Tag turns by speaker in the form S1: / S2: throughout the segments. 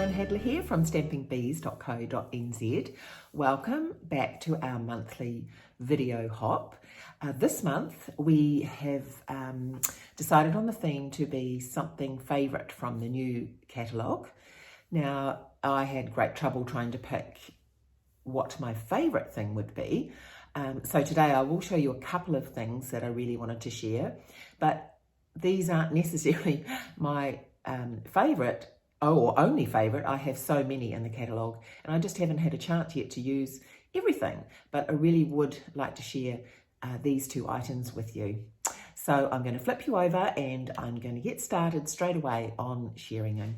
S1: Joan Hadler here from stampingbees.co.nz. Welcome back to our monthly video hop. This month we have decided on the theme to be something favourite from the new catalogue. Now, I had great trouble trying to pick what my favourite thing would be. So today I will show you a couple of things that I really wanted to share, but these aren't necessarily my favourite or only favourite. I have so many in the catalogue and I just haven't had a chance yet to use everything, but I really would like to share these two items with you. So I'm going to flip you over and I'm going to get started straight away on sharing them.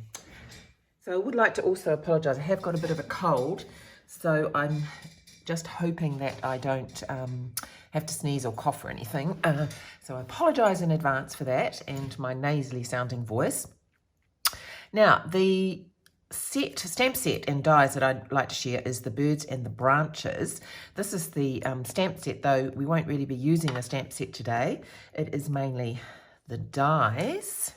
S1: So I would like to also apologise. I have got a bit of a cold, so I'm just hoping that I don't have to sneeze or cough or anything. So I apologise in advance for that and my nasally sounding voice. Now, the stamp set and dies that I'd like to share is the birds and the branches. This is the stamp set, though we won't really be using the stamp set today. It is mainly the dies,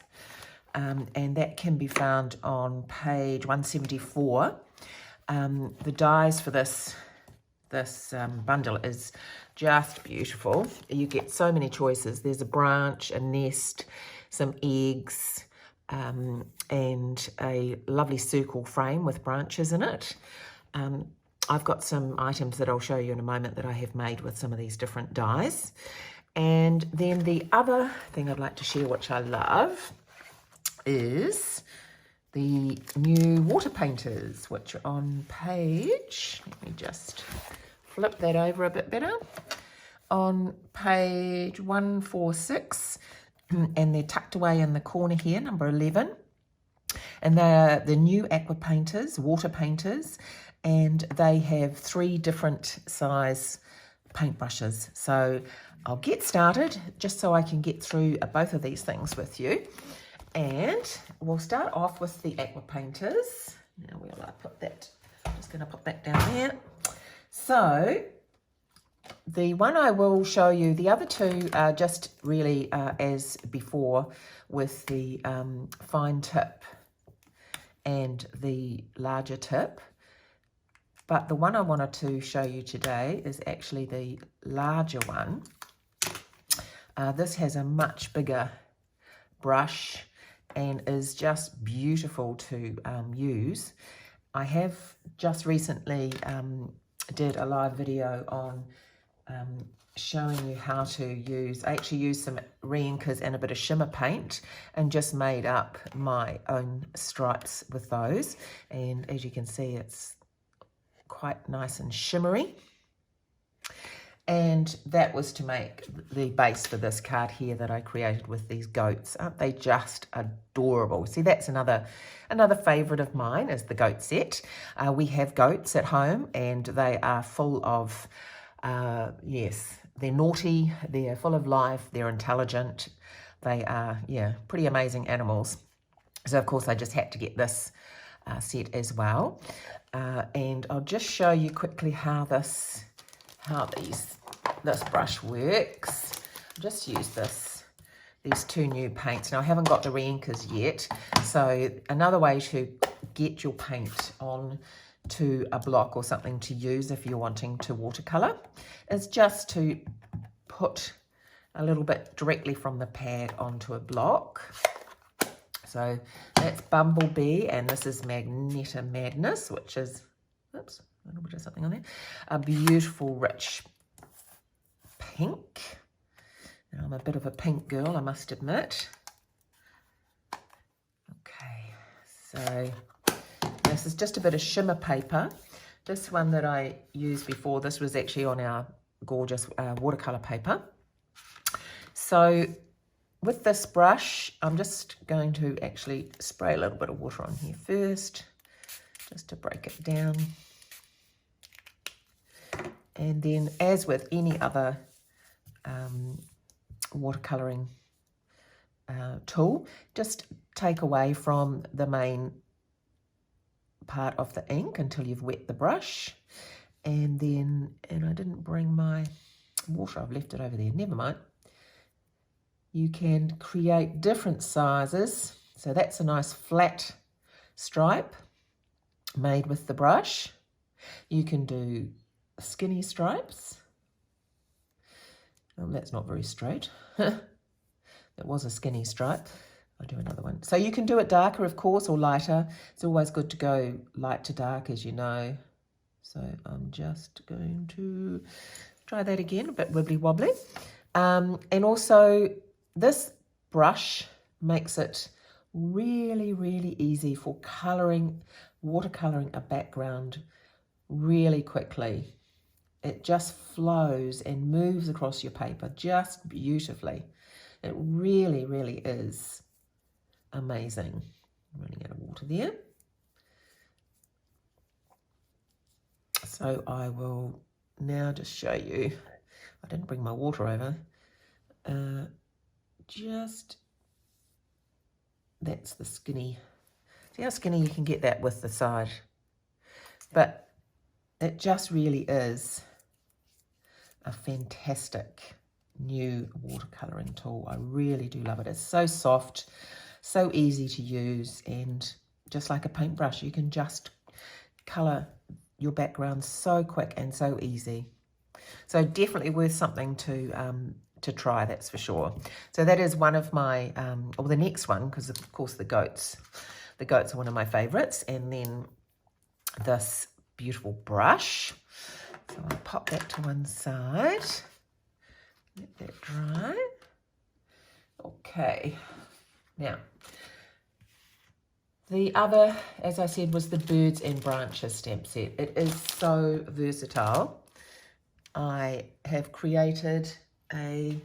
S1: and that can be found on page 174. The dies for this bundle is just beautiful. You get so many choices. There's a branch, a nest, some eggs, and a lovely circle frame with branches in it. I've got some items that I'll show you in a moment that I have made with some of these different dies. And then the other thing I'd like to share, which I love, is the new water painters, which are on page, let me just flip that over a bit better, on page 146, and they're tucked away in the corner here, number 11. And they are the new aqua painters, water painters, and they have 3 different size paintbrushes. So I'll get started just so I can get through both of these things with you. And we'll start off with the aqua painters. Now we'll put that, I'm just going to put that down there. So the one I will show you, the other two are just really as before with the fine tip and the larger tip. But the one I wanted to show you today is actually the larger one. This has a much bigger brush and is just beautiful to use. I have just recently did a live video on showing you how to use, I actually used some re-inkers and a bit of shimmer paint and just made up my own stripes with those. And as you can see, it's quite nice and shimmery. And that was to make the base for this card here that I created with these goats. Aren't they just adorable? See, that's another favourite of mine is the goat set. We have goats at home and they are full of, yes, they're naughty, they're full of life, they're intelligent. They are, yeah, pretty amazing animals. So, of course, I just had to get this set as well. And I'll just show you quickly how this brush works. I'll just use these 2 new paints. Now, I haven't got the re-inkers yet. So, another way to get your paint on to a block or something to use if you're wanting to watercolour is just to put a little bit directly from the pad onto a block. So that's Bumblebee and this is Magneto Madness, which is, oops, a little bit of something on there, a beautiful rich pink. Now, I'm a bit of a pink girl, I must admit. Okay, so this is just a bit of shimmer paper. This one that I used before, this was actually on our gorgeous watercolour paper. So with this brush, I'm just going to actually spray a little bit of water on here first, just to break it down. And then, as with any other watercolouring tool, just take away from the main part of the ink until you've wet the brush. And then, and I didn't bring my water, I've left it over there, never mind. You can create different sizes. So that's a nice flat stripe. made with the brush. You can do skinny stripes. Oh, that's not very straight. That was a skinny stripe. I'll do another one. So you can do it darker, of course, or lighter. It's always good to go light to dark, as you know. So I'm just going to try that again, a bit wibbly wobbly. And also this brush makes it really, really easy for watercolouring a background really quickly. It just flows and moves across your paper just beautifully. It really, really is amazing. I'm running out of water there. So I will now just show you. I didn't bring my water over. That's the skinny. See how skinny you can get that with the side? But it just really is a fantastic new watercolouring tool. I really do love it. It's so soft, so easy to use, and just like a paintbrush, you can just colour your background so quick and so easy. So definitely worth something to try, that's for sure. So that is one of my, or the next one, because of course the goats are one of my favourites, and then this beautiful brush. So I'll pop that to one side, let that dry. Okay, now the other, as I said, was the Birds and Branches stamp set. It is so versatile. I have created a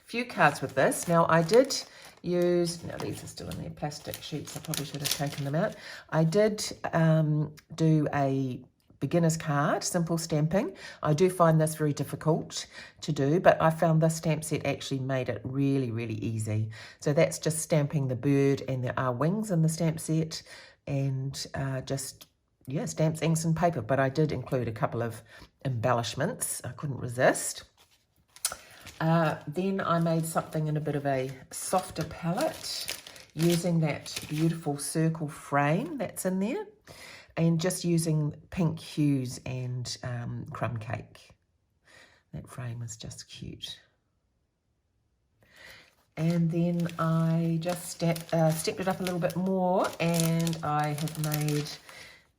S1: few cards with this. Now I did use, now these are still in their plastic sheets, I probably should have taken them out. I did do a beginner's card, simple stamping. I do find this very difficult to do, but I found this stamp set actually made it really, really easy. So that's just stamping the bird, and there are wings in the stamp set, and stamps, inks and paper. But I did include a couple of embellishments. I couldn't resist. Then I made something in a bit of a softer palette using that beautiful circle frame that's in there, and just using pink hues and crumb cake. That frame is just cute. And then I just stepped it up a little bit more, and I have made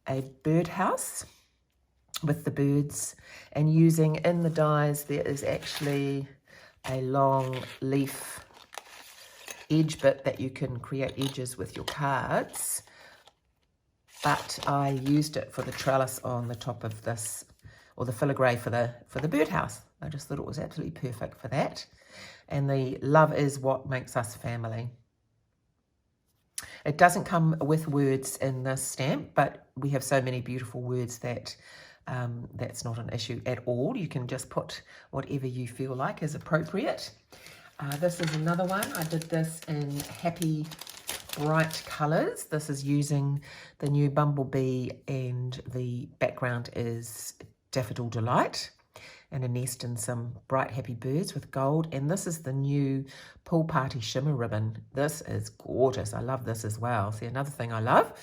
S1: a birdhouse with the birds, and using in the dies there is actually a long leaf edge bit that you can create edges with your cards, but I used it for the trellis on the top of this, or the filigree for the birdhouse. I just thought it was absolutely perfect for that. And the love is what makes us family. It doesn't come with words in this stamp, but we have so many beautiful words that that's not an issue at all. You can just put whatever you feel like is appropriate. This is another one. I did this in happy bright colours. This is using the new Bumblebee, and the background is Daffodil Delight and a nest and some bright happy birds with gold. And this is the new Pool Party Shimmer Ribbon. This is gorgeous. I love this as well. See, another thing I love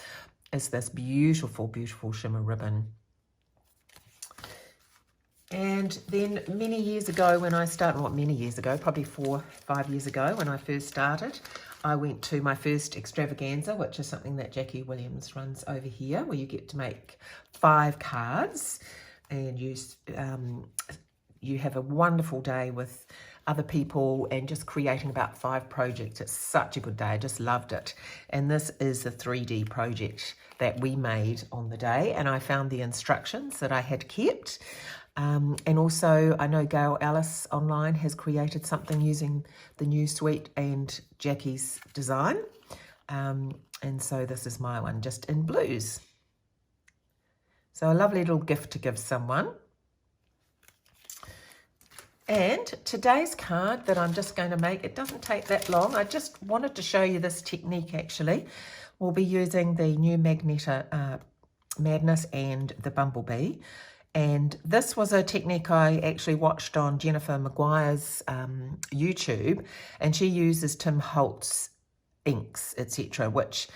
S1: is this beautiful, beautiful shimmer ribbon. And then many years ago when I started, well, many years ago, probably 4 or 5 years ago when I first started, I went to my first extravaganza, which is something that Jackie Williams runs over here, where you get to make 5 cards, and you have a wonderful day with other people and just creating about 5 projects. It's such a good day. I just loved it. And this is a 3D project that we made on the day, and I found the instructions that I had kept. And also, I know Gail Ellis online has created something using the new suite and Jackie's design. And so this is my one, just in blues. So a lovely little gift to give someone. And today's card that I'm just going to make, it doesn't take that long. I just wanted to show you this technique actually. We'll be using the new Magneto Madness and the Bumblebee. And this was a technique I actually watched on Jennifer Maguire's YouTube, and she uses Tim Holtz inks, etc., which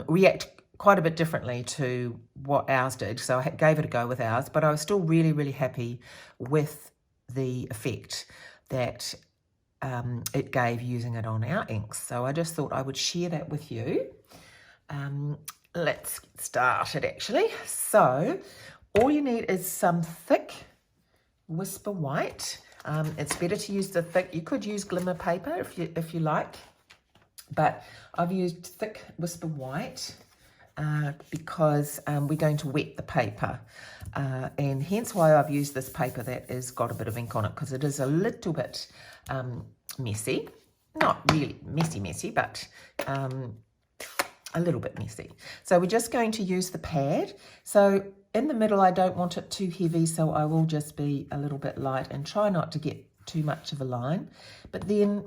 S1: react quite a bit differently to what ours did, so I gave it a go with ours, but I was still really, really happy with the effect that it gave using it on our inks. So I just thought I would share that with you. Let's get started actually. So all you need is some thick Whisper White. It's better to use the thick, you could use glimmer paper if you like, but I've used thick Whisper White because we're going to wet the paper, and hence why I've used this paper that has got a bit of ink on it, because it is a little bit messy, not really messy, but a little bit messy. So we're just going to use the pad. So in the middle, I don't want it too heavy, so I will just be a little bit light and try not to get too much of a line. But then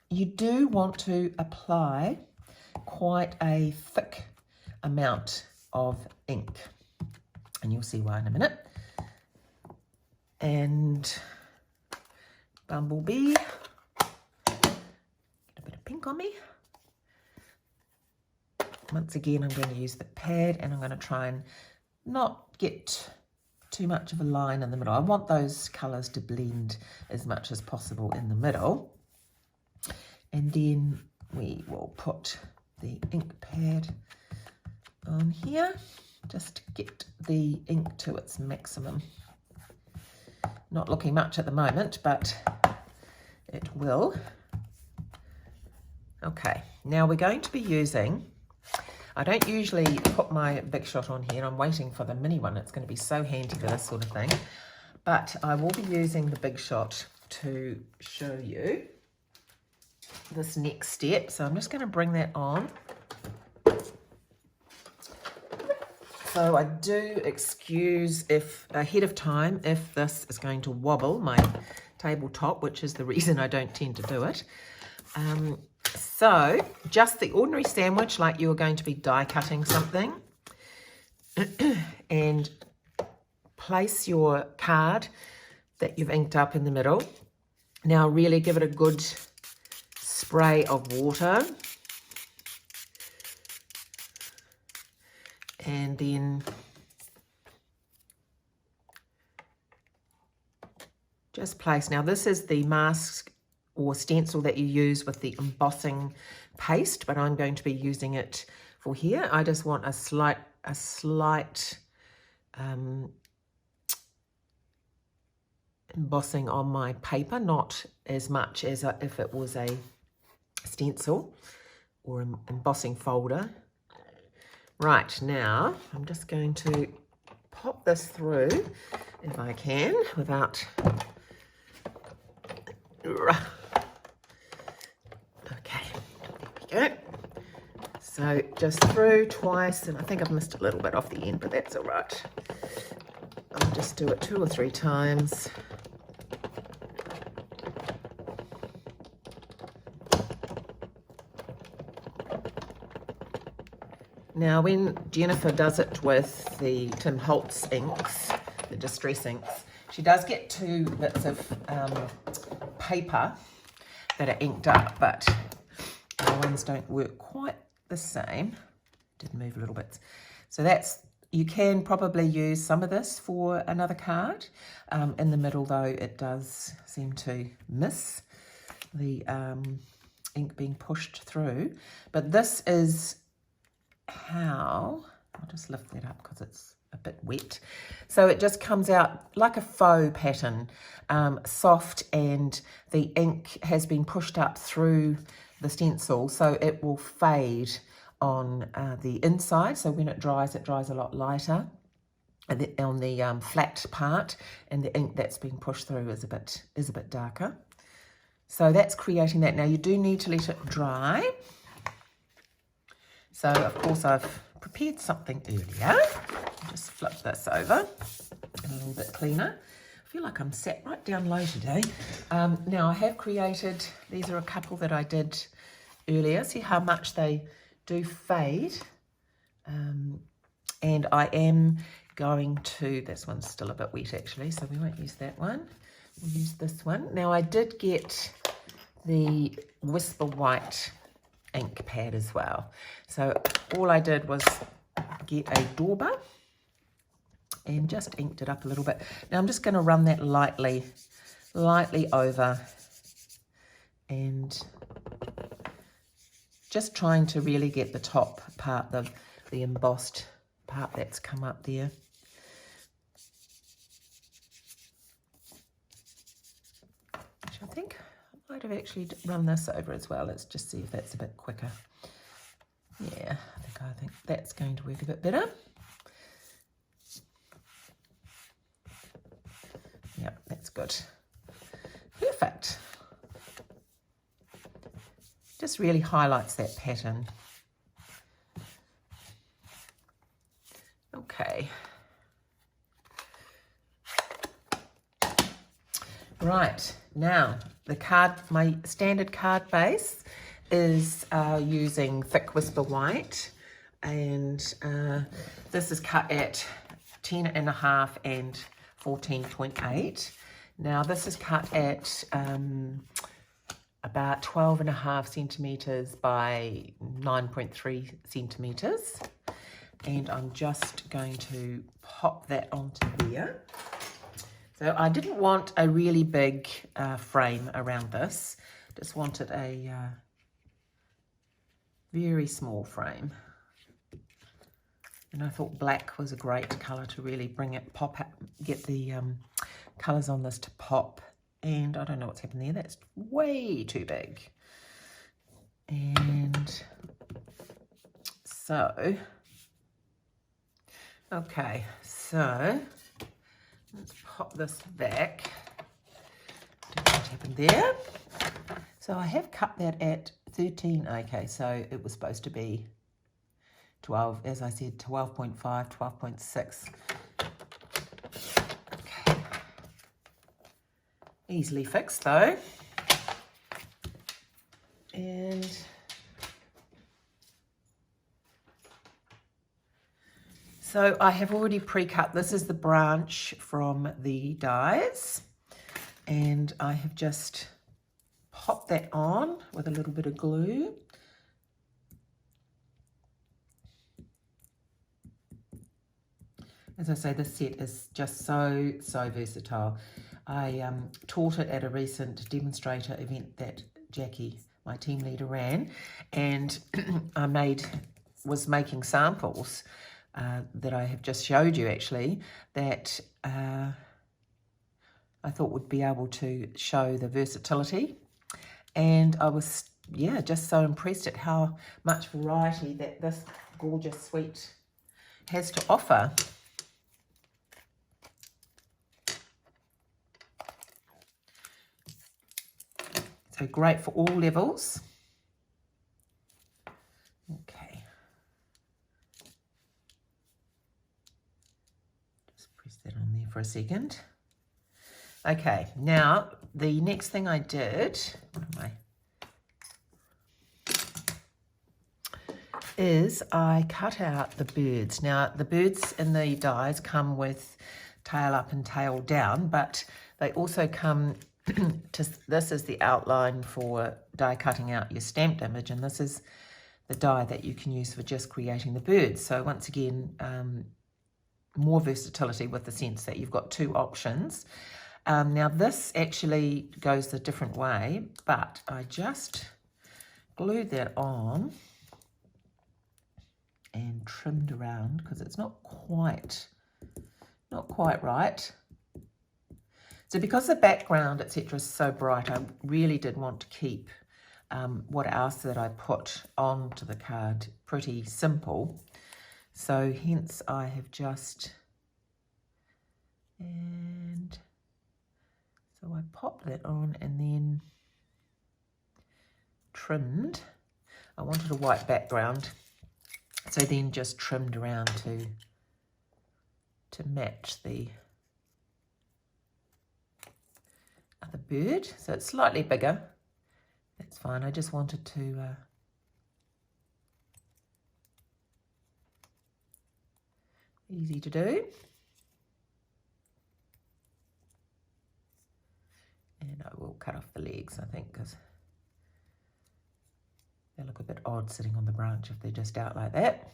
S1: you do want to apply quite a thick amount of ink, and you'll see why in a minute. And Bumblebee, get a bit of pink on me. Once again, I'm going to use the pad, and I'm going to try and not get too much of a line in the middle. I want those colours to blend as much as possible in the middle. And then we will put the ink pad on here, just to get the ink to its maximum. Not looking much at the moment, but it will. Okay, now we're going to be using, I don't usually put my Big Shot on here. I'm waiting for the mini one. It's going to be so handy for this sort of thing. But I will be using the Big Shot to show you this next step. So I'm just going to bring that on. So I do excuse if ahead of time if this is going to wobble my tabletop, which is the reason I don't tend to do it. So just the ordinary sandwich, like you are going to be die cutting something, and place your card that you've inked up in the middle. Now really give it a good spray of water, and then just place. Now this is the mask or stencil that you use with the embossing paste, but I'm going to be using it for here. I just want a slight embossing on my paper, not as much as if it was a stencil or an embossing folder. Right, now I'm just going to pop this through if I can without... Okay, there we go. So just through twice, and I think I've missed a little bit off the end, but that's all right. I'll just do it 2 or 3 times. Now, when Jennifer does it with the Tim Holtz inks, the distress inks, she does get 2 bits of paper that are inked up, but the ones don't work quite the same. Did move a little bit. So that's, you can probably use some of this for another card. In the middle though, it does seem to miss the ink being pushed through. But this is how, I'll just lift that up because it's a bit wet. So it just comes out like a faux pattern, soft, and the ink has been pushed up through the stencil, so it will fade on the inside. So when it dries a lot lighter and on the flat part, and the ink that's been pushed through is a bit darker. So that's creating that. Now you do need to let it dry. So of course I've prepared something earlier. Just flip this over a little bit cleaner. I feel like I'm sat right down low today. Now I have created, these are a couple that I did earlier. See how much they do fade. And I am going to, this one's still a bit wet actually, so we won't use that one. We'll use this one. Now I did get the Whisper White ink pad as well. So all I did was get a dauber and just inked it up a little bit. Now I'm just going to run that lightly over and just trying to really get the top part, the embossed part that's come up there. Which I think I might have actually run this over as well. Let's just see if that's a bit quicker. Yeah, I think that's going to work a bit better. Yeah, that's good. Perfect. Just really highlights that pattern. Okay. Right, now the card, my standard card base is using Thick Whisper White, and this is cut at 10.5 and 14.8. Now this is cut at about 12.5 centimeters by 9.3 centimeters, and I'm just going to pop that onto there. So I didn't want a really big frame around this, just wanted a very small frame. And I thought black was a great colour to really bring it, pop out, get the colours on this to pop. And I don't know what's happened there, that's way too big. And so, okay, so let's pop this back. Don't know what happened there. So I have cut that at 13, okay, so it was supposed to be 12, as I said, 12.5, 12.6. Okay. Easily fixed though. And so I have already pre-cut, this is the branch from the dies, and I have just popped that on with a little bit of glue. As I say, this set is just so versatile. I taught it at a recent demonstrator event that Jackie, my team leader, ran, and I was making samples that I have just showed you actually, that I thought would be able to show the versatility. And I was, yeah, just so impressed at how much variety that this gorgeous suite has to offer. So great for all levels. Okay. Just press that on there for a second. Okay, now the next thing I did, is I cut out the birds. Now the birds in the dies come with tail up and tail down, but they also come this is the outline for die cutting out your stamped image, and this is the die that you can use for just creating the birds. So once again, more versatility with the sense that you've got two options. Now this actually goes a different way, but I just glued that on and trimmed around because it's not quite right. So because the background, etc., is so bright, I really did want to keep what else that I put onto the card pretty simple. So hence I have just, and so I popped that on and then trimmed. I wanted a white background, so then just trimmed around to match the other bird. So it's slightly bigger. That's fine. I just wanted to easy to do. And I will cut off the legs, I think, because they look a bit odd sitting on the branch if they're just out like that.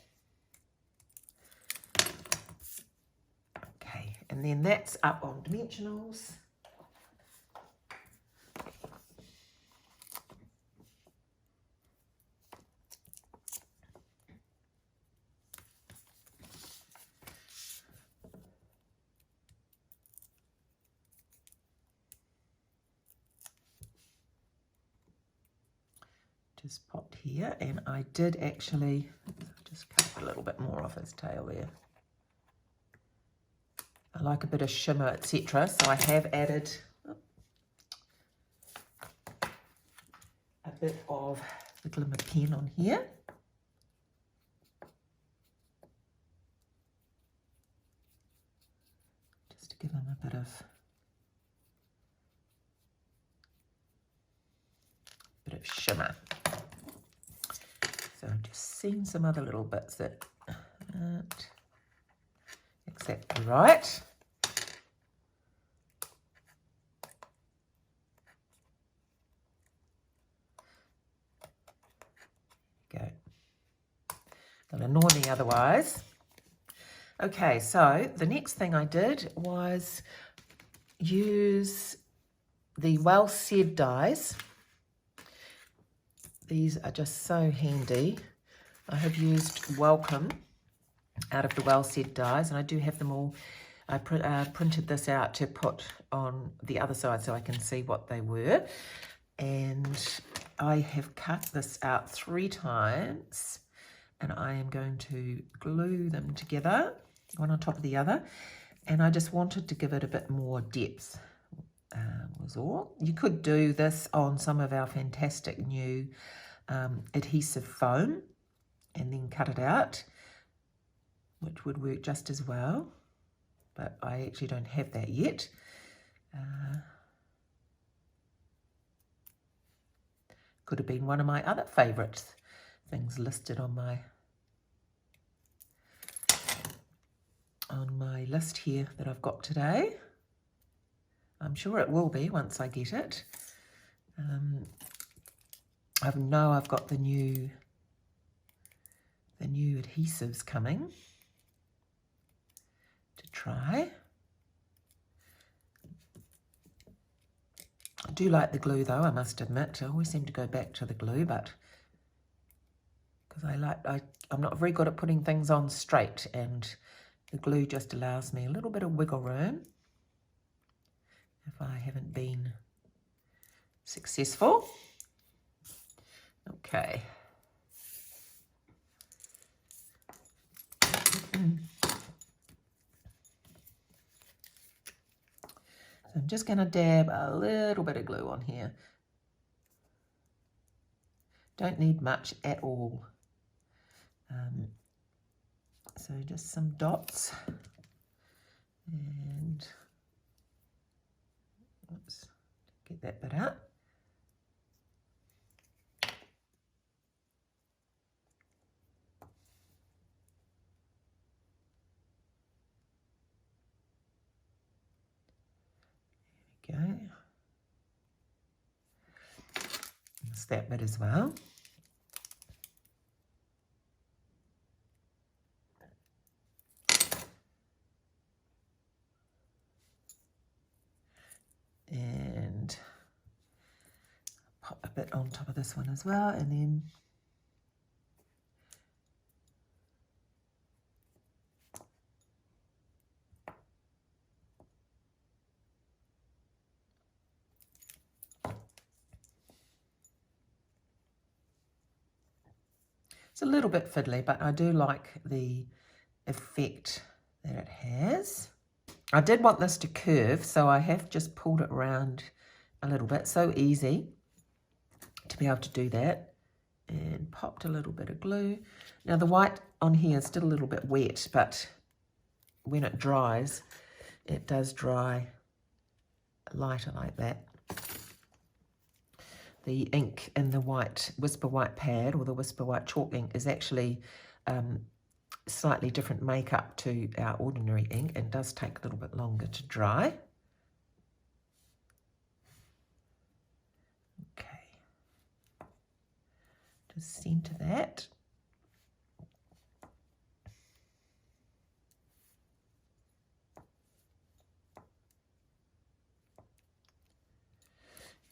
S1: And then that's up on dimensionals. Just popped here, and I did actually just cut a little bit more off his tail there. I like a bit of shimmer, etc. So I have added a bit of the glimmer pen on here. Just to give him a bit of shimmer. So I'm just seeing some other little bits that aren't exactly right. Go. They'll annoy me otherwise. Okay, so the next thing I did was use the well said dies. These are just so handy. I have used Welcome out of the well said dies, and I do have them all. I printed this out to put on the other side so I can see what they were. And I have cut this out 3 times, and I am going to glue them together, one on top of the other. And I just wanted to give it a bit more depth, was all. You could do this on some of our fantastic new adhesive foam and then cut it out, which would work just as well, but I actually don't have that yet. Could have been one of my other favourite things listed on my list here that I've got today. I'm sure it will be once I get it. I know I've got the new adhesives coming to try. I do like the glue though, I must admit. I always seem to go back to the glue, but because I'm not very good at putting things on straight, and the glue just allows me a little bit of wiggle room if I haven't been successful. Okay. So I'm just going to dab a little bit of glue on here. Don't need much at all. So just some dots. And oops, get that bit out. There we go. That's that bit as well. And pop a bit on top of this one as well, and then it's a little bit fiddly, but I do like the effect that it has. I did want this to curve, so I have just pulled it around a little bit. So easy to be able to do that. And popped a little bit of glue. Now the white on here is still a little bit wet, but when it dries, it does dry lighter like that. The ink in the white Whisper White pad, or the Whisper White chalk ink, is actually slightly different makeup to our ordinary ink, and does take a little bit longer to dry. Okay, just centre that.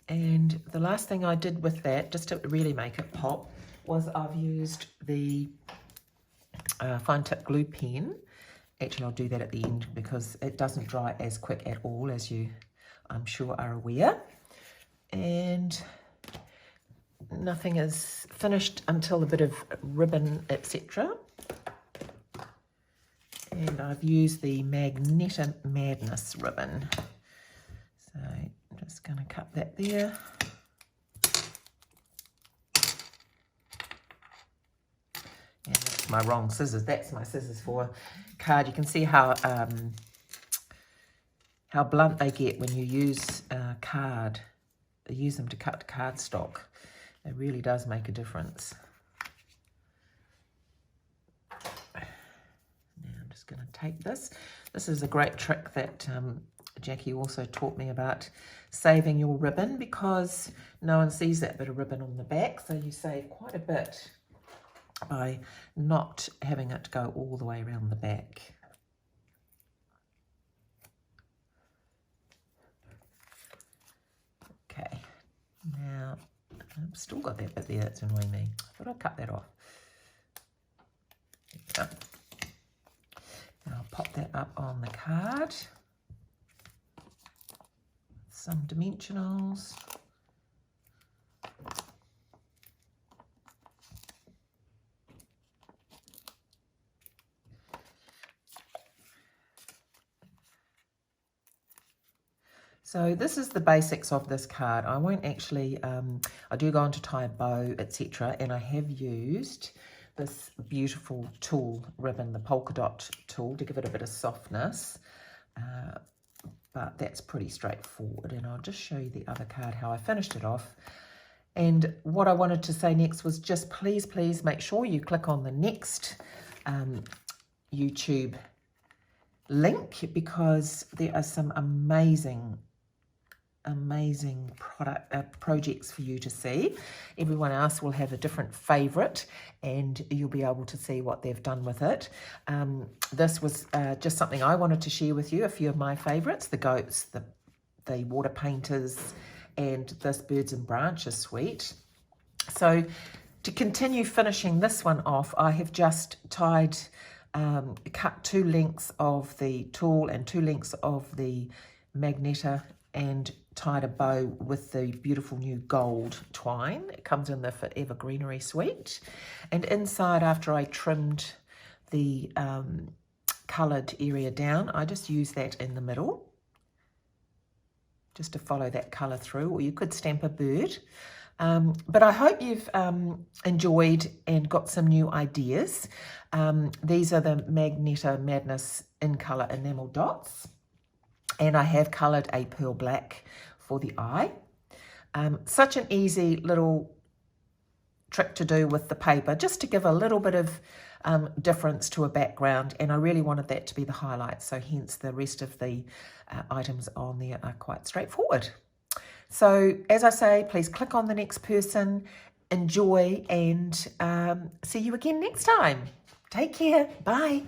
S1: And the last thing I did with that, just to really make it pop, was I've used the fine tip glue pen. Actually, I'll do that at the end because it doesn't dry as quick at all, as you, I'm sure, are aware. And nothing is finished until a bit of ribbon, etc. And I've used the Magneto Madness ribbon. So I'm just going to cut that there. And that's my wrong scissors. That's my scissors for card. You can see how blunt they get when you use card. You use them to cut cardstock. It really does make a difference. Now I'm just going to take this. This is a great trick that Jackie also taught me about saving your ribbon, because no one sees that bit of ribbon on the back, so you save quite a bit by not having it go all the way around the back. Okay, now I've still got that bit there that's annoying me. I thought I'd cut that off. There we go. Now I'll pop that up on the card. Some dimensionals. So this is the basics of this card. I won't actually, I do go on to tie a bow, etc. And I have used this beautiful tulle ribbon, the polka dot tulle, to give it a bit of softness. But that's pretty straightforward. And I'll just show you the other card, how I finished it off. And what I wanted to say next was just please, please make sure you click on the next YouTube link, because there are some amazing projects for you to see. Everyone else will have a different favourite, and you'll be able to see what they've done with it. This was just something I wanted to share with you, a few of my favourites, the goats, the water painters, and this birds and branches suite. So to continue finishing this one off, I have just tied, cut 2 lengths of the tulle and 2 lengths of the Magneto, and tied a bow with the beautiful new gold twine. It comes in the Forever Greenery suite. And inside, after I trimmed the coloured area down, I just use that in the middle, just to follow that colour through, or you could stamp a bird. But I hope you've enjoyed and got some new ideas. These are the Magneto Madness in colour enamel dots. And I have coloured a pearl black for the eye. Such an easy little trick to do with the paper, just to give a little bit of difference to a background. And I really wanted that to be the highlight, so hence the rest of the items on there are quite straightforward. So as I say, please click on the next person, enjoy, and see you again next time. Take care. Bye.